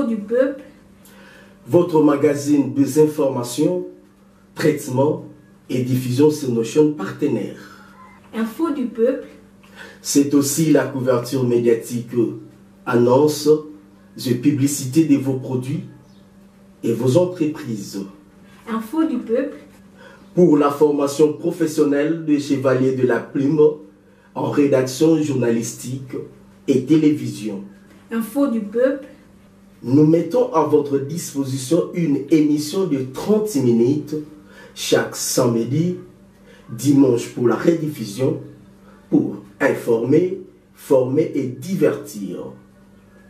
du peuple, votre magazine des informations, traitement et diffusion sur nos chaînes partenaires. Info du peuple, c'est aussi la couverture médiatique, annonces et publicité de vos produits et vos entreprises. Info du peuple, pour la formation professionnelle des chevaliers de la plume en rédaction journalistique et télévision. Info du peuple, nous mettons à votre disposition une émission de 30 minutes chaque samedi, dimanche pour la rediffusion, pour informer, former et divertir.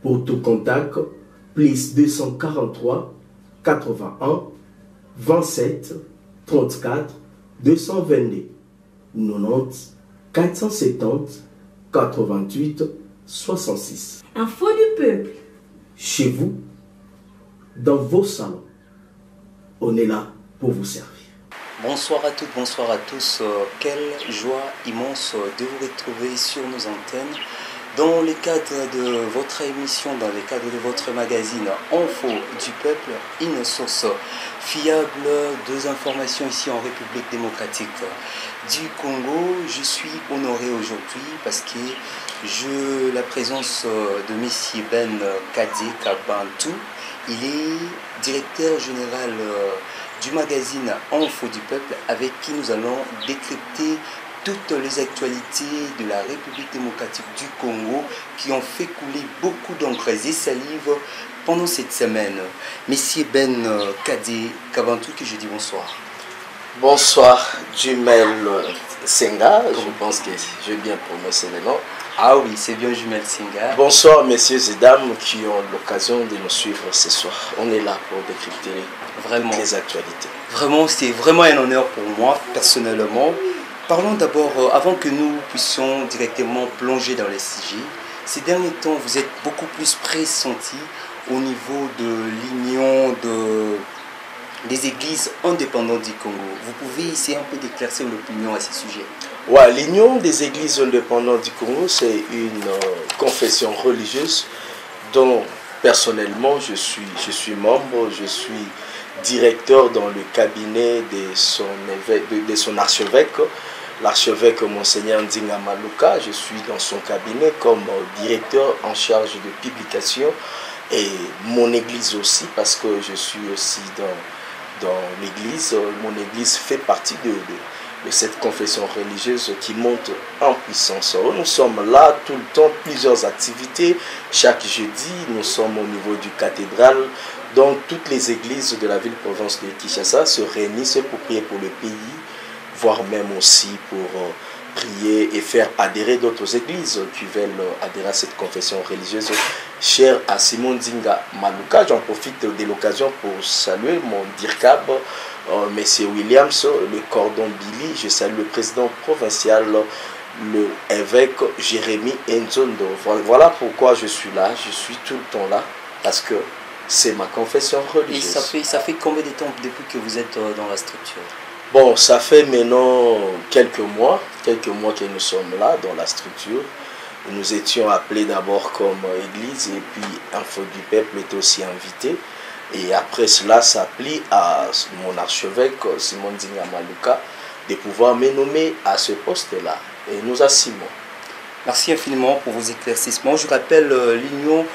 Pour tout contact, plus 243 81 27 34 222 90 470 88 66. Info du peuple. Chez vous, dans vos salons, on est là pour vous servir. Bonsoir à toutes, bonsoir à tous. Quelle joie immense de vous retrouver sur nos antennes dans le cadre de votre émission, dans le cadre de votre magazine Info du peuple, une source fiable des informations ici en République démocratique du Congo. Je suis honoré aujourd'hui parce que j'ai la présence de M. Ben Kadé Kabantou. Il est directeur général du magazine Info du peuple, avec qui nous allons décrypter toutes les actualités de la République démocratique du Congo qui ont fait couler beaucoup d'encre et salive pendant cette semaine. Monsieur Ben Kadé Kabantou, que je dis bonsoir. Bonsoir, Jumel Senga, je pense que j'ai bien prononcé le nom. Ah oui, c'est bien Jumel Senga. Bonsoir messieurs et dames qui ont l'occasion de nous suivre ce soir. On est là pour décrypter les actualités. Vraiment, c'est vraiment un honneur pour moi, personnellement. Parlons d'abord, avant que nous puissions directement plonger dans les sujets, ces derniers temps, vous êtes beaucoup plus pressenti au niveau de l'union des églises indépendantes du Congo. Vous pouvez essayer un peu d'éclaircir l'opinion à ce sujet? Ouais, l'Union des églises indépendantes du Congo, c'est une confession religieuse dont personnellement je suis membre, je suis directeur dans le cabinet de son archevêque, l'archevêque Monseigneur Ndinga Maluka. Je suis dans son cabinet comme directeur en charge de publication et mon église aussi, parce que je suis aussi dans l'église. Mon église fait partie de cette confession religieuse qui monte en puissance. Nous sommes là tout le temps, plusieurs activités. Chaque jeudi, nous sommes au niveau du cathédrale. Donc toutes les églises de la ville-province de Kinshasa se réunissent pour prier pour le pays, voire même aussi pour prier et faire adhérer d'autres églises qui veulent adhérer à cette confession religieuse chère à Simon Ndinga Maluka. J'en profite de l'occasion pour saluer mon DIRCAB, Monsieur Williams, le cordon Billy. Je salue le président provincial, le évêque Jérémy Nzondo. Voilà pourquoi je suis là, je suis tout le temps là, parce que c'est ma confession religieuse. Et ça fait combien de temps depuis que vous êtes dans la structure? Bon, ça fait maintenant quelques mois que nous sommes là dans la structure. Nous étions appelés d'abord comme église et puis Info du peuple est aussi invité. Et après cela, ça plie à mon archevêque Simon Ndinga Maluka de pouvoir me nommer à ce poste-là. Et nous assumons. Merci infiniment pour vos éclaircissements. Je rappelle l'Union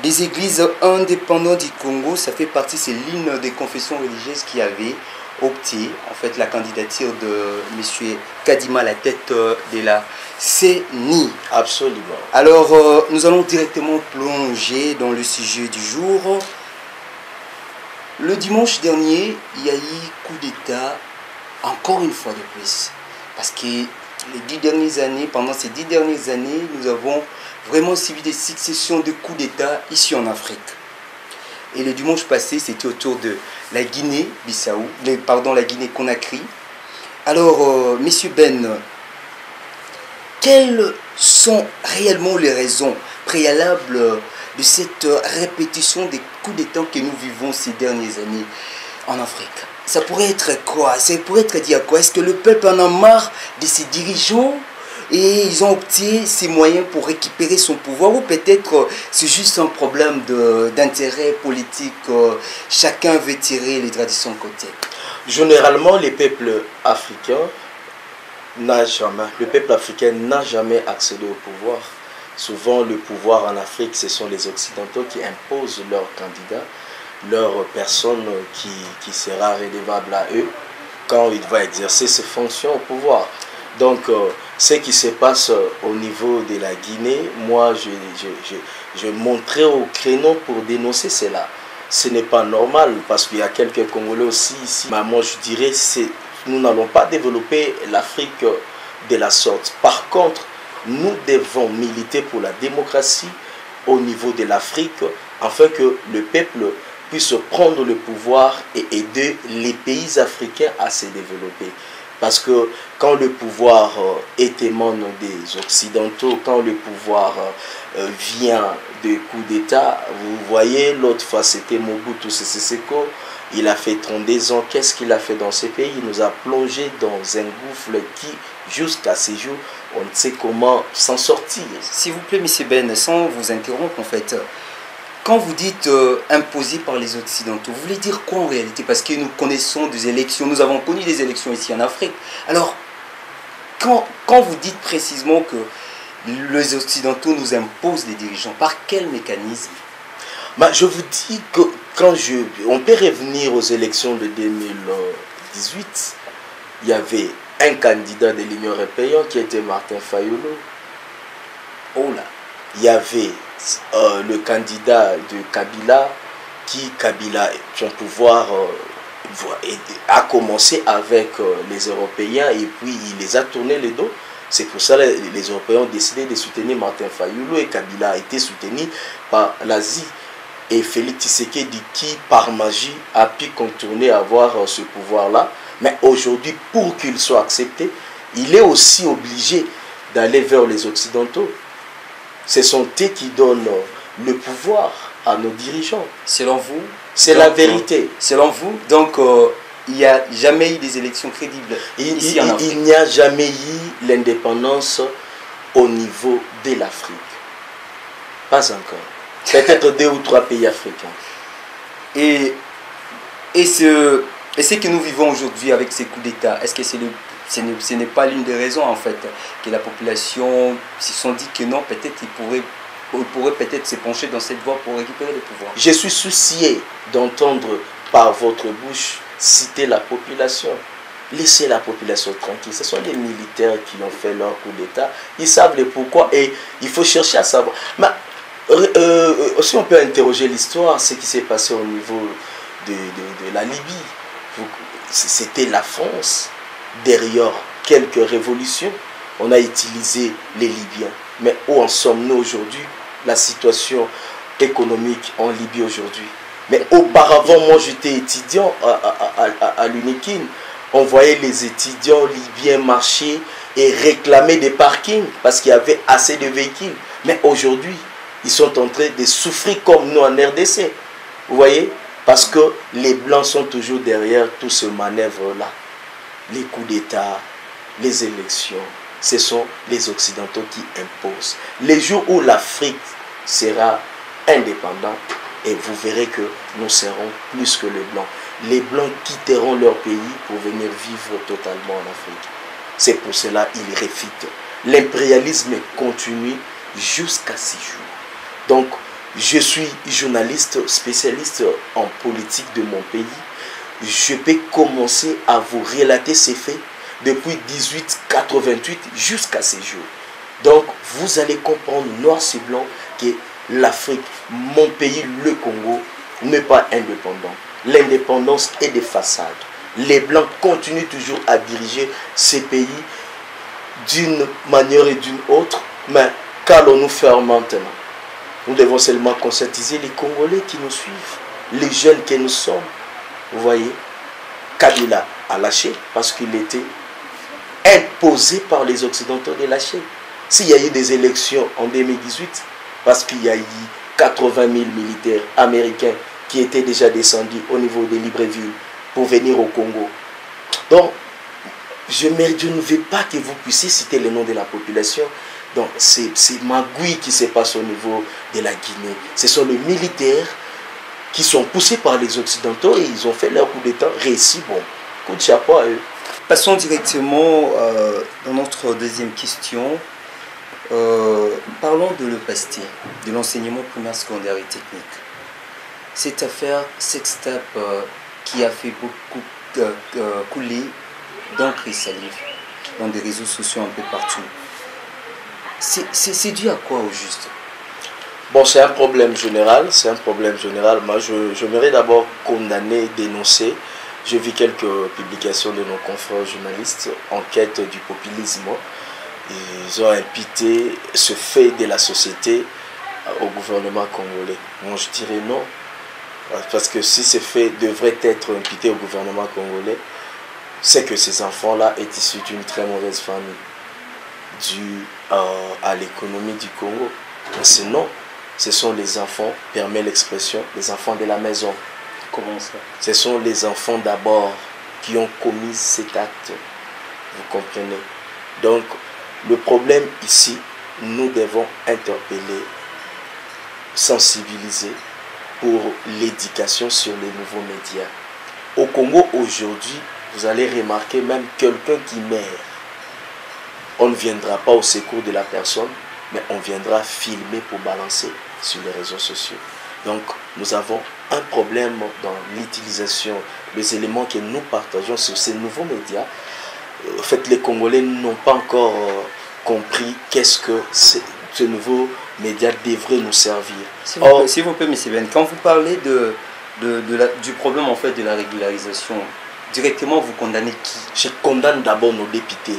des églises indépendantes du Congo. Ça fait partie, c'est l'une des confessions religieuses qui avait opté en fait la candidature de M. Kadima à la tête de la CENI. Absolument. Alors, nous allons directement plonger dans le sujet du jour. Le dimanche dernier, il y a eu coup d'État, encore une fois de plus. Parce que les 10 dernières années, pendant ces 10 dernières années, nous avons vraiment suivi des successions de coups d'État ici en Afrique. Et le dimanche passé, c'était autour de la Guinée-Bissau, la Guinée-Conakry. Alors, Monsieur Ben, quelles sont réellement les raisons préalables de cette répétition des coups d'État que nous vivons ces dernières années en Afrique? Ça pourrait être quoi? Ça pourrait être dit à quoi? Est-ce que le peuple en a marre de ses dirigeants? et ils ont opté ces moyens pour récupérer son pouvoir, ou peut-être c'est juste un problème d'intérêt politique, chacun veut tirer les draps de son côté? Généralement, les peuples africains le peuple africain n'a jamais accédé au pouvoir. Souvent, le pouvoir en Afrique, ce sont les Occidentaux qui imposent leurs candidats, leur personne qui sera redevable à eux quand il va exercer ses fonctions au pouvoir. Donc, ce qui se passe au niveau de la Guinée, moi, je montrais au créneau pour dénoncer cela. Ce n'est pas normal parce qu'il y a quelques Congolais aussi ici. Mais moi, je dirais nous n'allons pas développer l'Afrique de la sorte. Par contre, nous devons militer pour la démocratie au niveau de l'Afrique afin que le peuple puisse prendre le pouvoir et aider les pays africains à se développer. Parce que quand le pouvoir émane des Occidentaux, quand le pouvoir vient des coups d'État, vous voyez, l'autre fois c'était Mobutu Sese Seko, il a fait 32 ans, qu'est-ce qu'il a fait dans ce pays? Il nous a plongé dans un gouffre qui, jusqu'à ces jours, on ne sait comment s'en sortir. S'il vous plaît, M. Ben, sans vous interrompre, en fait, quand vous dites imposé par les Occidentaux, vous voulez dire quoi en réalité? Parce que nous connaissons des élections, nous avons connu des élections ici en Afrique. Alors, quand vous dites précisément que les Occidentaux nous imposent des dirigeants, par quel mécanisme? Je vous dis que on peut revenir aux élections de 2018, il y avait un candidat de l'Union européenne qui était Martin Fayulu. Oh là, il y avait le candidat de Kabila, son pouvoir a commencé avec les Européens et puis il les a tournés le dos. C'est pour ça que les Européens ont décidé de soutenir Martin Fayulu et Kabila a été soutenu par l'Asie. Et Félix Tshisekedi qui, par magie, a pu contourner, avoir ce pouvoir-là. Mais aujourd'hui, pour qu'il soit accepté, il est aussi obligé d'aller vers les Occidentaux. Ce sont eux qui donnent le pouvoir à nos dirigeants. Selon vous? C'est la vérité. Selon vous, donc, il n'y a jamais eu des élections crédibles ici en Afrique? Il n'y a jamais eu l'indépendance au niveau de l'Afrique. Pas encore. Peut-être 2 ou 3 pays africains. Et ce que nous vivons aujourd'hui avec ces coups d'État, est-ce que ce n'est pas l'une des raisons en fait que la population se sont dit que non, peut-être ils pourraient peut-être se pencher dans cette voie pour récupérer le pouvoir? Je suis soucié d'entendre par votre bouche citer la population. Laissez la population tranquille. Ce sont les militaires qui ont fait leur coup d'État. Ils savent le pourquoi et il faut chercher à savoir. Mais, aussi on peut interroger l'histoire, ce qui s'est passé au niveau de la Libye. C'était la France. Derrière quelques révolutions, on a utilisé les Libyens. Mais où en sommes-nous aujourd'hui? La situation économique en Libye aujourd'hui. Mais auparavant, moi j'étais étudiant à l'UNIKIN. On voyait les étudiants libyens marcher et réclamer des parkings parce qu'il y avait assez de véhicules. Mais aujourd'hui, ils sont en train de souffrir comme nous en RDC. Vous voyez? Parce que les Blancs sont toujours derrière tout ce manœuvre-là. Les coups d'État, les élections, ce sont les Occidentaux qui imposent. Les jours où l'Afrique sera indépendante, et vous verrez que nous serons plus que les Blancs. Les Blancs quitteront leur pays pour venir vivre totalement en Afrique. C'est pour cela qu'ils réfutent. L'impérialisme continue jusqu'à 6 jours. Donc, je suis journaliste spécialiste en politique de mon pays. Je peux commencer à vous relater ces faits depuis 1888 jusqu'à ces jours. Donc, vous allez comprendre noir sur blanc que l'Afrique, mon pays, le Congo, n'est pas indépendant. L'indépendance est des façades. Les Blancs continuent toujours à diriger ces pays d'une manière et d'une autre. Mais qu'allons-nous faire maintenant? Nous devons seulement conscientiser les Congolais qui nous suivent, les jeunes que nous sommes. Vous voyez, Kabila a lâché parce qu'il était imposé par les Occidentaux de lâcher. S'il y a eu des élections en 2018, parce qu'il y a eu 80 000 militaires américains qui étaient déjà descendus au niveau de Libreville pour venir au Congo. Donc, je ne veux pas que vous puissiez citer le nom de la population. Donc c'est magouille qui se passe au niveau de la Guinée. Ce sont les militaires qui sont poussés par les Occidentaux et ils ont fait leur coup d'État réussi. Bon, coup de chapeau à eux. Passons directement dans notre deuxième question. Parlons de l'EPAST, de l'enseignement primaire, secondaire et technique. Cette affaire Sextap qui a fait beaucoup couler d'encre et salive dans des réseaux sociaux un peu partout. C'est dû à quoi au juste? Bon, c'est un problème général, c'est un problème général. Moi, je m'aimerais d'abord condamner, dénoncer. J'ai vu quelques publications de nos confrères journalistes en quête du populisme. Ils ont imputé ce fait de la société au gouvernement congolais. Moi, je dirais non. Parce que si ce fait devrait être imputé au gouvernement congolais, c'est que ces enfants-là sont issus d'une très mauvaise famille, due à l'économie du Congo. Mais sinon, ce sont les enfants, permet l'expression, les enfants de la maison. Comment ça? Ce sont les enfants d'abord qui ont commis cet acte. Vous comprenez? Donc, le problème ici, nous devons interpeller, sensibiliser pour l'éducation sur les nouveaux médias. Au Congo aujourd'hui, vous allez remarquer même quelqu'un qui meurt. On ne viendra pas au secours de la personne, mais on viendra filmer pour balancer sur les réseaux sociaux. Donc, nous avons un problème dans l'utilisation des éléments que nous partageons sur ces nouveaux médias. En fait, les Congolais n'ont pas encore compris qu'est-ce que ce nouveau média devrait nous servir. S'il vous plaît, M. Ben, quand vous parlez du problème en fait de la régularisation, directement vous condamnez qui? Je condamne d'abord nos députés.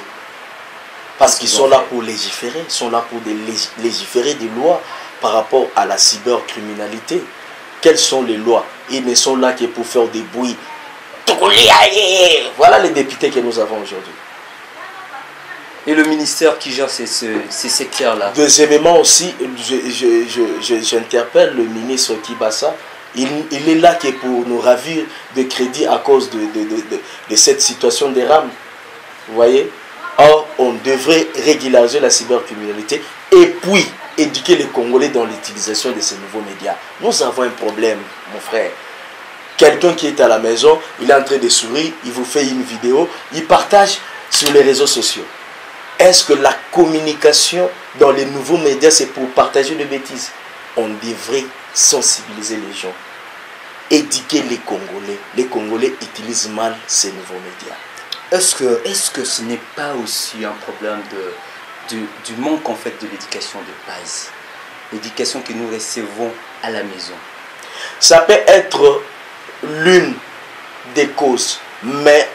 Parce qu'ils sont là pour légiférer, ils sont là pour légiférer des lois par rapport à la cybercriminalité. Quelles sont les lois? Ils ne sont là que pour faire des bruits. Voilà les députés que nous avons aujourd'hui. Et le ministère qui gère ces secteurs-là? Deuxièmement aussi, j'interpelle le ministre Kibasa. Il est là que pour nous ravir de crédit à cause de cette situation des rames. Vous voyez? Or, on devrait régulariser la cybercriminalité et puis éduquer les Congolais dans l'utilisation de ces nouveaux médias. Nous avons un problème, mon frère. Quelqu'un qui est à la maison, il est en train de sourire, il vous fait une vidéo, il partage sur les réseaux sociaux. Est-ce que la communication dans les nouveaux médias, c'est pour partager des bêtises? On devrait sensibiliser les gens, éduquer les Congolais. Les Congolais utilisent mal ces nouveaux médias. Est-ce que ce n'est pas aussi un problème du manque en fait de l'éducation de base, l'éducation que nous recevons à la maison? Ça peut être l'une des causes, mais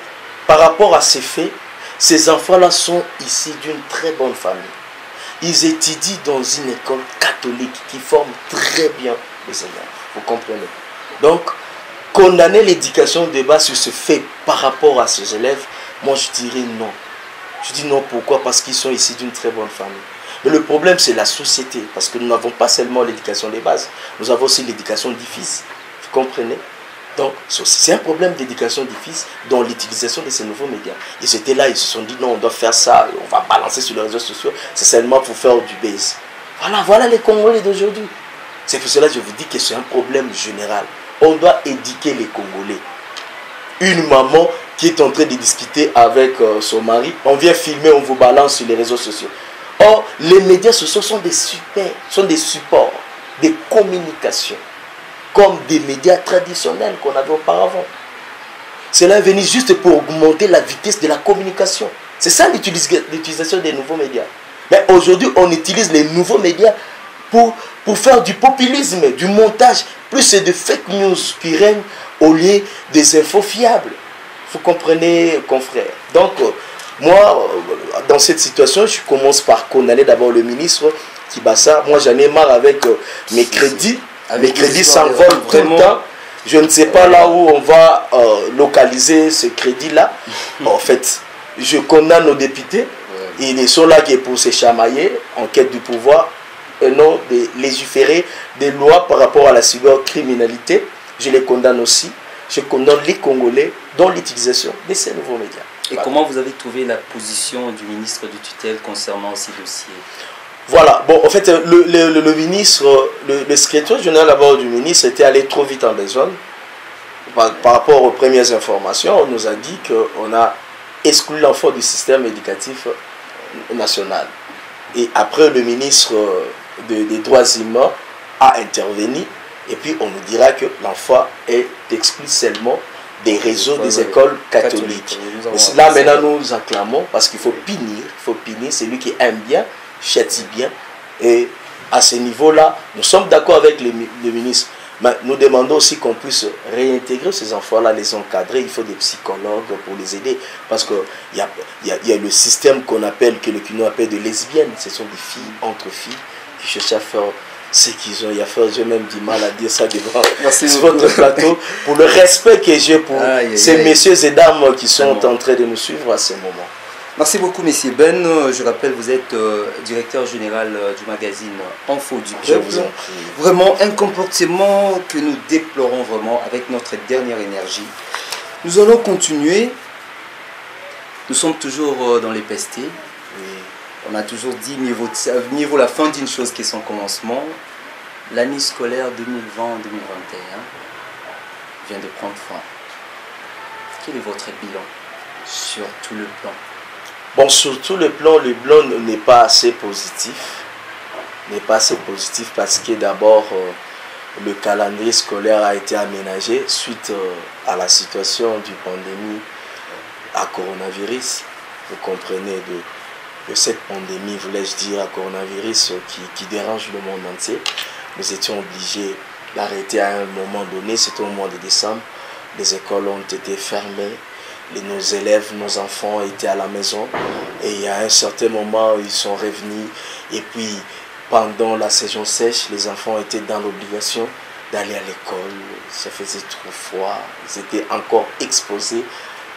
par rapport à ces faits, ces enfants-là sont issus d'une très bonne famille. Ils étudient dans une école catholique qui forme très bien les élèves. Vous comprenez? Donc, condamner l'éducation de base sur ce fait par rapport à ces élèves, moi je dirais non. Je dis non, pourquoi? Parce qu'ils sont issus d'une très bonne famille. Mais le problème c'est la société, parce que nous n'avons pas seulement l'éducation de base, nous avons aussi l'éducation du fils. Vous comprenez? Donc c'est un problème d'éducation du fils dans l'utilisation de ces nouveaux médias. Ils étaient là, ils se sont dit non, on doit faire ça, on va balancer sur les réseaux sociaux, c'est seulement pour faire du buzz. Voilà les Congolais d'aujourd'hui. C'est pour cela que je vous dis que c'est un problème général. On doit éduquer les Congolais. Une maman qui est en train de discuter avec son mari, on vient filmer, on vous balance sur les réseaux sociaux. Or, les médias sociaux sont des supports de communication, comme des médias traditionnels qu'on avait auparavant. Cela est venu juste pour augmenter la vitesse de la communication. C'est ça l'utilisation des nouveaux médias. Mais aujourd'hui, on utilise les nouveaux médias pour faire du populisme, du montage, plus c'est de fake news qui règnent au lieu des infos fiables. Vous comprenez, confrère? Donc, moi, dans cette situation, je commence par condamner d'abord le ministre Kibasa. Moi, j'en ai marre avec mes crédits. Mes crédits s'envolent tout le temps. Je ne sais pas là où on va localiser ce crédit-là. En fait, je condamne nos députés. Ils sont là pour se chamailler en quête du pouvoir et non de légiférer des lois par rapport à la cybercriminalité. Je les condamne aussi. je condamne les Congolais dans l'utilisation de ces nouveaux médias. Et voilà. Comment vous avez trouvé la position du ministre de tutelle concernant ces dossiers? Voilà, bon, en fait, le ministre, le secrétaire général d'abord du ministre était allé trop vite en besogne. Par rapport aux premières informations, on nous a dit qu'on a exclu l'enfant du système éducatif national. Et après, le ministre des droits humains a intervenu. Et puis, on nous dira que l'enfant est exclu seulement des réseaux des écoles catholiques. Là, maintenant, nous acclamons parce qu'il faut punir. Il faut punir celui qui aime bien, châtie bien. Et à ce niveau-là, nous sommes d'accord avec le ministre. Mais nous demandons aussi qu'on puisse réintégrer ces enfants-là, les encadrer. Il faut des psychologues pour les aider. Parce qu'il y a le système qu'on appelle, que le Kino appelle de lesbiennes. Ce sont des filles entre filles qui cherchent à faire ce qu'ils ont à faire. J'ai même du mal à dire ça devant votre plateau. Pour le respect que j'ai pour ces messieurs et dames qui sont en train de nous suivre à ce moment. Merci beaucoup, Monsieur Ben. Je rappelle, vous êtes directeur général du magazine Info du Peuple. Vraiment un comportement que nous déplorons vraiment avec notre dernière énergie. Nous allons continuer. Nous sommes toujours dans les pestés. On a toujours dit, mieux vaut la fin d'une chose que son commencement. L'année scolaire 2020-2021 vient de prendre fin. Quel est votre bilan sur tout le plan? Bon, sur tout le plan n'est pas assez positif. N'est pas assez positif parce que d'abord, le calendrier scolaire a été aménagé suite à la situation du pandémie à coronavirus. Vous comprenez de cette pandémie, voulais-je dire, à coronavirus qui dérange le monde entier. Nous étions obligés d'arrêter à un moment donné, c'était au mois de décembre. Les écoles ont été fermées. Nos élèves, nos enfants étaient à la maison et à un certain moment ils sont revenus et puis pendant la saison sèche les enfants étaient dans l'obligation d'aller à l'école. Ça faisait trop froid, ils étaient encore exposés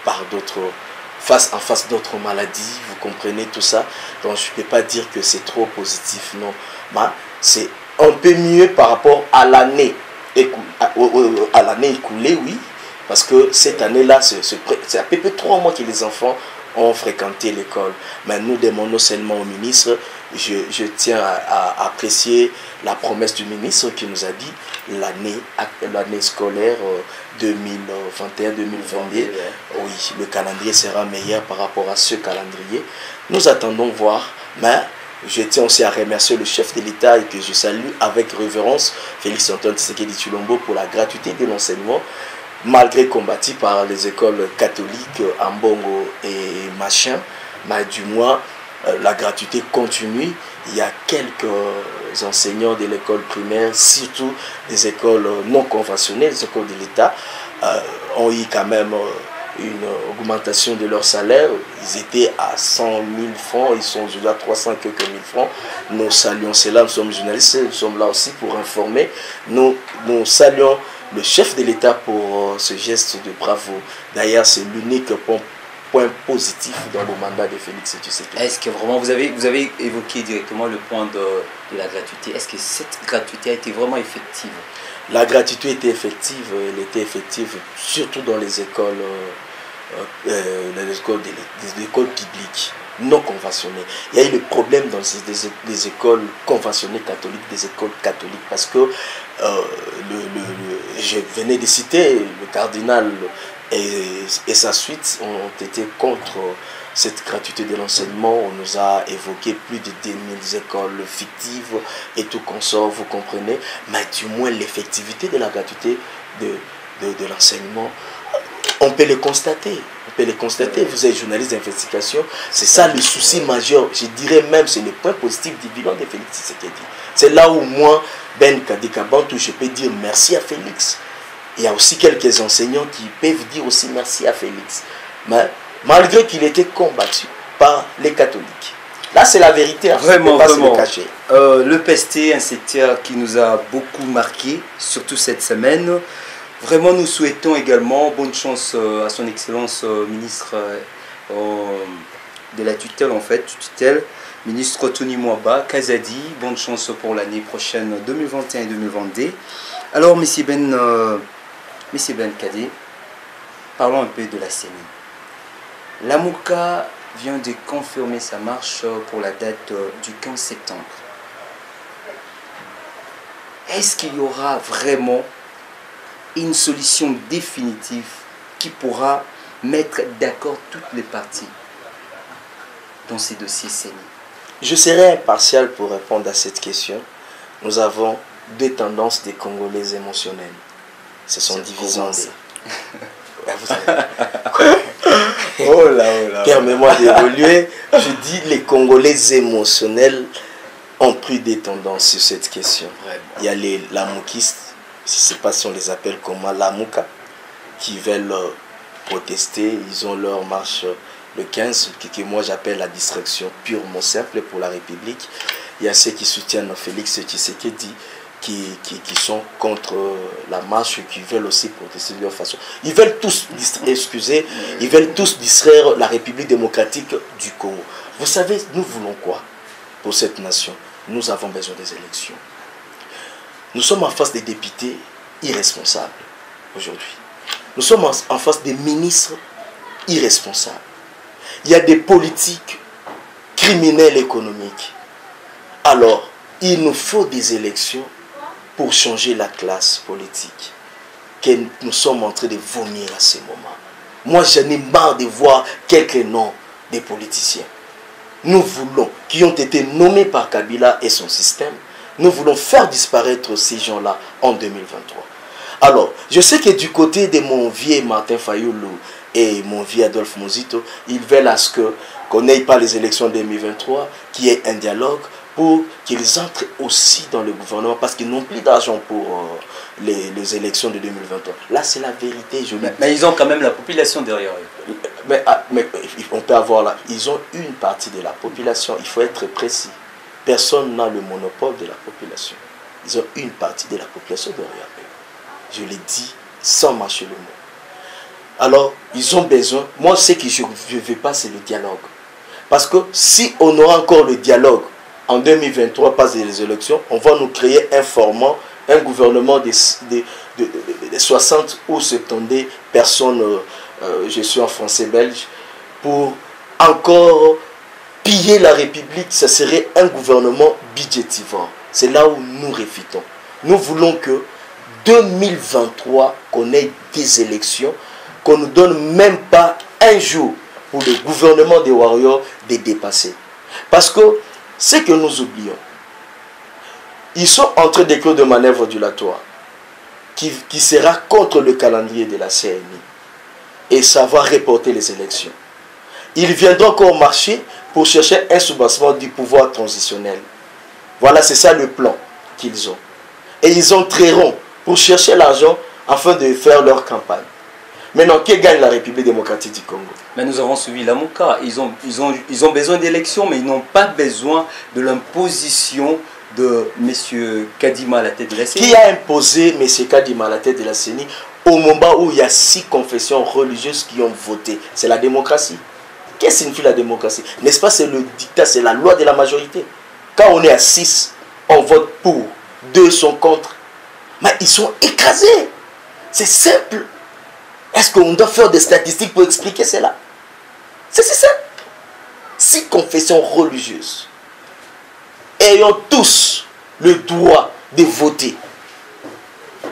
par d'autres face d'autres maladies, vous comprenez tout ça. Donc je ne peux pas dire que c'est trop positif, non, mais c'est un peu mieux par rapport à l'année écoulée, oui. Parce que cette année-là, c'est à peu près 3 mois que les enfants ont fréquenté l'école. Mais nous demandons seulement au ministre, je tiens à apprécier la promesse du ministre qui nous a dit l'année scolaire 2021-2022, oui, le calendrier sera meilleur par rapport à ce calendrier. Nous attendons voir, mais je tiens aussi à remercier le chef de l'État et que je salue avec révérence Félix-Antoine Tshisekedi Tshilombo pour la gratuité de l'enseignement. Malgré combattu par les écoles catholiques Ambongo et machin, mais du moins la gratuité continue. Il y a quelques enseignants de l'école primaire, surtout des écoles non conventionnelles, les écoles de l'État, ont eu quand même une augmentation de leur salaire. Ils étaient à 100 000 francs, ils sont déjà à 300 quelques mille francs. Nous saluons cela, nous sommes journalistes, nous sommes là aussi pour informer. Nous saluons le chef de l'État pour ce geste de bravo. D'ailleurs, c'est l'unique point positif dans le mandat de Félix Tshisekedi. Est-ce que vraiment, vous avez évoqué directement le point de la gratuité. Est-ce que cette gratuité a été vraiment effective? La gratuité était effective, elle était effective surtout dans les écoles, des écoles publiques non conventionnées. Il y a eu le problème dans des écoles conventionnées catholiques, des écoles catholiques, parce que je venais de citer le cardinal et sa suite ont été contre cette gratuité de l'enseignement. On nous a évoqué plus de 2000 écoles fictives et tout consort, vous comprenez. Mais du moins l'effectivité de la gratuité de l'enseignement, on peut le constater. On peut le constater. Vous êtes journaliste d'investigation. C'est ça le souci majeur. Je dirais même c'est le point positif du bilan de Félix Tshisekedi. C'est là où moi, Ben Kadikabantou, je peux dire merci à Félix. Il y a aussi quelques enseignants qui peuvent dire aussi merci à Félix. Mais malgré qu'il était combattu par les catholiques. Là, c'est la vérité. Hein. Vraiment, pas vraiment. Se le cacher. Le pesté, un secteur qui nous a beaucoup marqué, surtout cette semaine. Vraiment, nous souhaitons également bonne chance à son excellence ministre de la tutelle, en fait, ministre Tony Mwaba Kazadi. Bonne chance pour l'année prochaine 2021-2022. Alors, Monsieur Ben Kadé, Parlons un peu de la CENI. Lamuka vient de confirmer sa marche pour la date du 15 septembre. Est-ce qu'il y aura vraiment une solution définitive qui pourra mettre d'accord toutes les parties dans ces dossiers CENI? Je serai impartial pour répondre à cette question. Nous avons deux tendances des Congolais émotionnels. Ce sont divisés en deux. Oh là. Permets-moi d'évoluer. Je dis les Congolais émotionnels ont pris des tendances sur cette question. Il y a les lamoukistes, je ne sais pas si on les appelle comment, Lamuka, qui veulent protester. Ils ont leur marche le 15, que moi j'appelle la distraction purement simple pour la République. Il y a ceux qui soutiennent Félix Tshisekedi, qui sont contre la marche, qui veulent aussi protester de leur façon. Ils veulent tous ils veulent tous distraire la République démocratique du Congo. Vous savez, nous voulons quoi pour cette nation? Nous avons besoin des élections. Nous sommes en face des députés irresponsables aujourd'hui. Nous sommes en face des ministres irresponsables. Il y a des politiques criminels économiques. Alors, il nous faut des élections pour changer la classe politique que nous sommes en train de vomir à ce moment. Moi, j'en ai marre de voir quelques noms des politiciens. Nous voulons, qui ont été nommés par Kabila et son système, nous voulons faire disparaître ces gens-là en 2023. Alors, je sais que du côté de mon vieux Martin Fayoulou et mon vieux Adolphe Mozito, ils veulent à ce qu'on n'ait pas les élections 2023, qu'il y ait un dialogue pour qu'ils entrent aussi dans le gouvernement parce qu'ils n'ont plus d'argent pour les élections de 2023. Là, c'est la vérité. Mais ils ont quand même la population derrière eux. Mais on peut avoir là. Ils ont une partie de la population. Il faut être précis. Personne n'a le monopole de la population. Ils ont une partie de la population derrière eux. Je l'ai dit sans mâcher le mot. Alors, ils ont besoin. Moi, ce que je ne veux pas, c'est le dialogue. Parce que si on aura encore le dialogue en 2023, pas des élections, on va nous créer un gouvernement de 60 ou 70 personnes, je suis en français belge, pour encore piller la République. Ça serait un gouvernement budgétivore. C'est là où nous réfutons. Nous voulons que 2023, qu'on ait des élections, qu'on ne nous donne même pas un jour pour le gouvernement des Warriors de dépasser. Parce que ce que nous oublions, ils sont en train d'écrire de manœuvres dilatoires qui sera contre le calendrier de la CNI et ça va reporter les élections. Ils viendront encore marcher pour chercher un soubassement du pouvoir transitionnel. Voilà, c'est ça le plan qu'ils ont. Et ils entreront pour chercher l'argent afin de faire leur campagne. Maintenant, qui gagne la République démocratique du Congo? Mais nous avons suivi Lamuka. Ils ont besoin d'élections, mais ils n'ont pas besoin de l'imposition de M. Kadima à la tête de la CENI. Qui a imposé M. Kadima à la tête de la CENI au moment où il y a 6 confessions religieuses qui ont voté? C'est la démocratie. Qu'est-ce que signifie la démocratie? N'est-ce pas, c'est le dictat, c'est la loi de la majorité. Quand on est à 6, on vote pour, 2 sont contre. Mais ils sont écrasés. C'est simple. Est-ce qu'on doit faire des statistiques pour expliquer cela? C'est ça. 6 confessions religieuses ayant tous le droit de voter.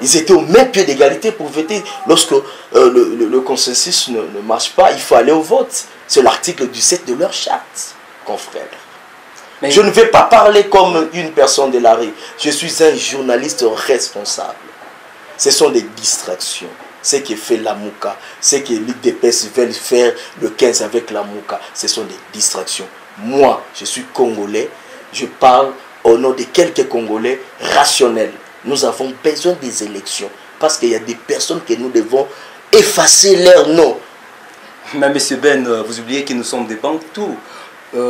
Ils étaient au même pied d'égalité pour voter. Lorsque le consensus ne marche pas, il faut aller au vote. C'est l'article 17 de leur charte, confrère. Mais je ne vais pas parler comme une personne de la rue. Je suis un journaliste responsable. Ce sont des distractions. Ce que fait Lamuka, ce que l'UDPS veulent faire le 15 avec Lamuka, ce sont des distractions. Moi, je suis Congolais, je parle au nom de quelques Congolais rationnels. Nous avons besoin des élections parce qu'il y a des personnes que nous devons effacer leur nom. Mais M. Ben, vous oubliez que nous sommes des Bantous.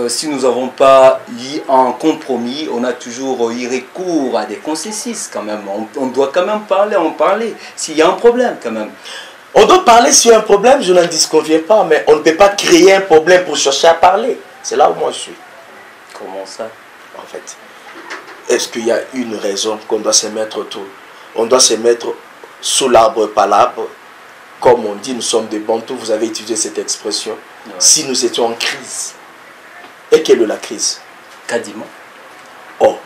Si nous n'avons pas eu un compromis, on a toujours eu recours à des consensus quand même. On doit quand même parler s'il y a un problème quand même. On doit parler s'il y a un problème, je n'en disconviens pas, mais on ne peut pas créer un problème pour chercher à parler. C'est là où moi je suis. Comment ça? En fait, est-ce qu'il y a une raison qu'on doit se mettre autour? On doit se mettre sous l'arbre par l'arbre, comme on dit, nous sommes des bantous, vous avez utilisé cette expression, si nous étions en crise. Et quelle est la crise? Kadima. Oh,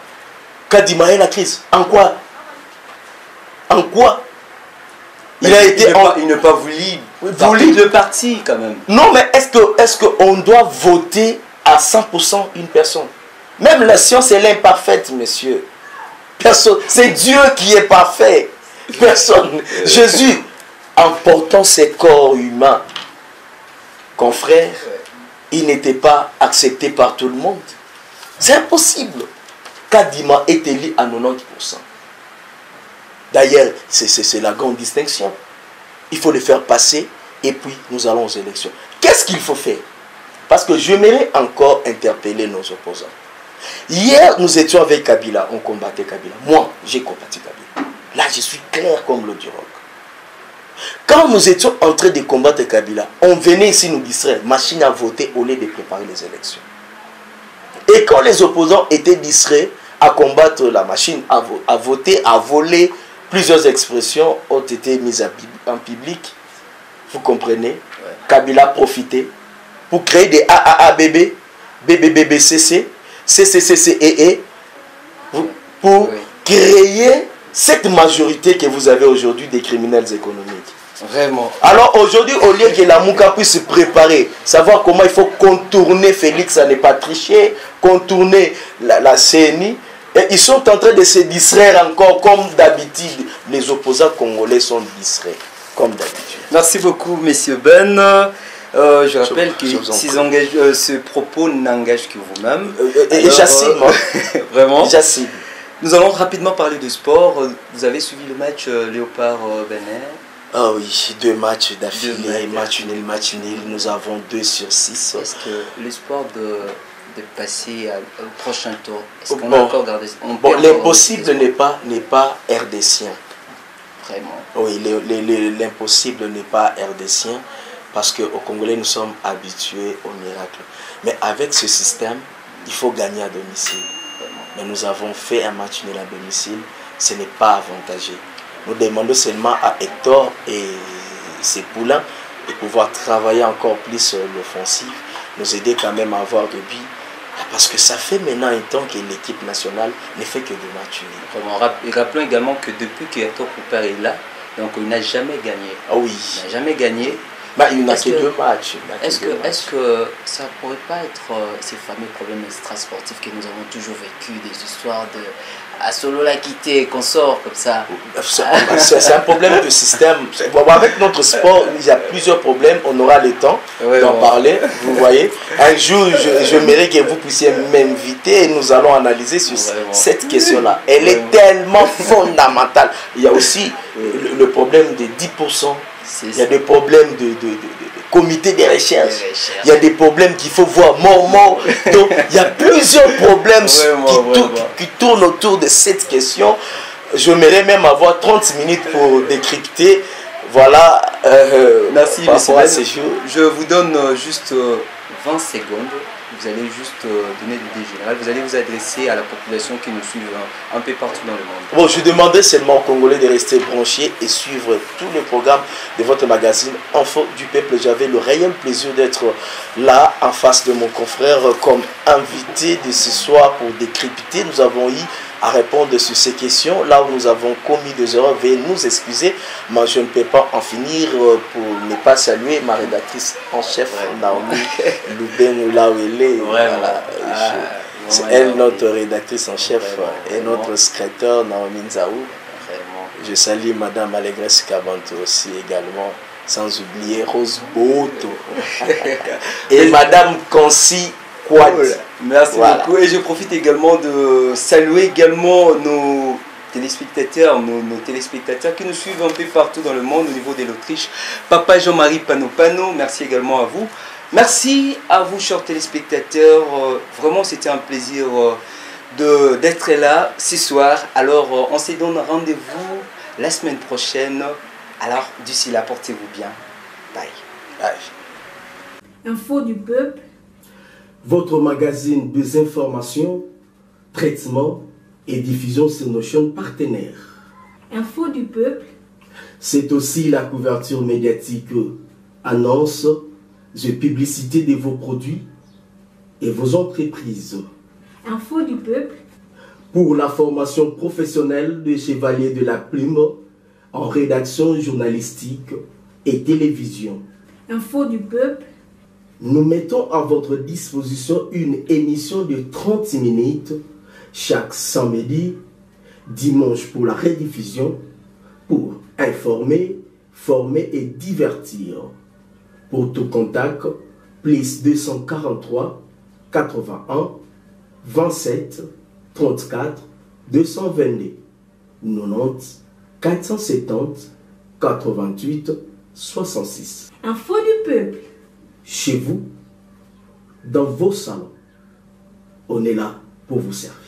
Kadima est la crise. En quoi? En quoi? Il n'a pas voulu le parti quand même. Non, mais est-ce qu'on doit voter à 100% une personne? Même la science, elle est imparfaite, monsieur. Personne. C'est Dieu qui est parfait. Personne. Jésus, en portant ses corps humains, confrères, il n'était pas accepté par tout le monde. C'est impossible. Kadima est élu à 90%. D'ailleurs, c'est la grande distinction. Il faut le faire passer et puis nous allons aux élections. Qu'est-ce qu'il faut faire? Parce que j'aimerais encore interpeller nos opposants. Hier, nous étions avec Kabila, on combattait Kabila. Moi, j'ai combattu Kabila. Là, je suis clair comme l'eau du roc. Quand nous étions en train de combattre Kabila, on venait ici nous distraire, machine à voter au lieu de préparer les élections. Et quand les opposants étaient distraits à combattre la machine, à voter, à voler, plusieurs expressions ont été mises en public. Vous comprenez? Kabila profitait pour créer des AAABB, BBBBCC, CCCCEE, pour créer cette majorité que vous avez aujourd'hui des criminels économiques. Vraiment. Alors aujourd'hui, au lieu que la Mouka puisse se préparer, savoir comment il faut contourner Félix à ne pas tricher, contourner la CNI, et ils sont en train de se distraire encore comme d'habitude. Les opposants congolais sont distraits, comme d'habitude. Merci beaucoup, messieurs Ben. Je rappelle que ce propos n'engage que vous-même. Et j'assume. Vraiment. J'assume. Nous allons rapidement parler de sport. Vous avez suivi le match Léopard Benin? Ah oui, 2 matchs d'affilée, match nul. Nous avons 2 sur 6. Est-ce que l'espoir de passer au prochain tour, est-ce qu'on a encore gardé? L'impossible n'est pas RDCien. Vraiment. Oui, l'impossible n'est pas RDCien. Parce qu'au Congolais, nous sommes habitués au miracle. Mais avec ce système, il faut gagner à domicile. Mais nous avons fait un match nul à domicile. Ce n'est pas avantageux. Nous demandons seulement à Hector et ses poulains de pouvoir travailler encore plus l'offensive, nous aider quand même à avoir de buts. Parce que ça fait maintenant un temps que l'équipe nationale ne fait que des matchs nuls. Rappelons également que depuis que Hector Cooper est là, donc il n'a jamais gagné. Ah oui. Il n'a jamais gagné. Bah, il n'a que 2 matchs. Est-ce que ça ne pourrait pas être ces fameux problèmes extrasportifs que nous avons toujours vécu, des histoires de Solo l'a quitté, qu'on sort comme ça? C'est un problème de système. Avec notre sport, il y a plusieurs problèmes. On aura le temps d'en parler. Vous voyez, un jour, j'aimerais que vous puissiez m'inviter et nous allons analyser sur cette question-là. Elle est tellement fondamentale. Il y a aussi le problème des 10%. Il y a des problèmes de comité de recherche. Il y a des problèmes qu'il faut voir mort. Donc, il y a plusieurs problèmes qui tournent autour de cette question. J'aimerais même avoir 30 minutes pour décrypter. Voilà. Merci, monsieur. Je vous donne juste 20 secondes. Vous allez juste donner l'idée générale. Vous allez vous adresser à la population qui nous suit un peu partout dans le monde. Bon, je demandais seulement aux Congolais de rester branchés et suivre tous les programmes de votre magazine Info du Peuple. J'avais le réel plaisir d'être là en face de mon confrère comme invité de ce soir pour décrypter. Nous avons eu à répondre sur ces questions. Là où nous avons commis des erreurs, veuillez nous excuser. Moi, je ne peux pas en finir pour ne pas saluer ma rédactrice en chef, Naomi Louben, là où elle est. Voilà. C'est elle, notre rédactrice en chef, et notre secrétaire, Naomi Nzaou. Je salue Madame Allégresse Kabanto aussi également, sans oublier Rose Boto. Et Madame Consi. Merci beaucoup, et je profite également de saluer également nos téléspectateurs, nos téléspectateurs qui nous suivent un peu partout dans le monde au niveau de l'Autriche. Papa Jean-Marie Pano, merci également à vous. Merci à vous, chers téléspectateurs. Vraiment, c'était un plaisir d'être là ce soir. Alors, on se donne rendez-vous la semaine prochaine. Alors, d'ici là, portez-vous bien. Bye. Info du peuple. Votre magazine des informations, traitement et diffusion sur nos chaînes partenaires. Info du peuple. C'est aussi la couverture médiatique, annonces et publicité de vos produits et vos entreprises. Info du peuple. Pour la formation professionnelle des chevaliers de la plume en rédaction journalistique et télévision. Info du peuple. Nous mettons à votre disposition une émission de 30 minutes chaque samedi, dimanche pour la rediffusion, pour informer, former et divertir. Pour tout contact, plus 243 81 27 34 222 90 470 88 66. Info du peuple. Chez vous, dans vos salons, on est là pour vous servir.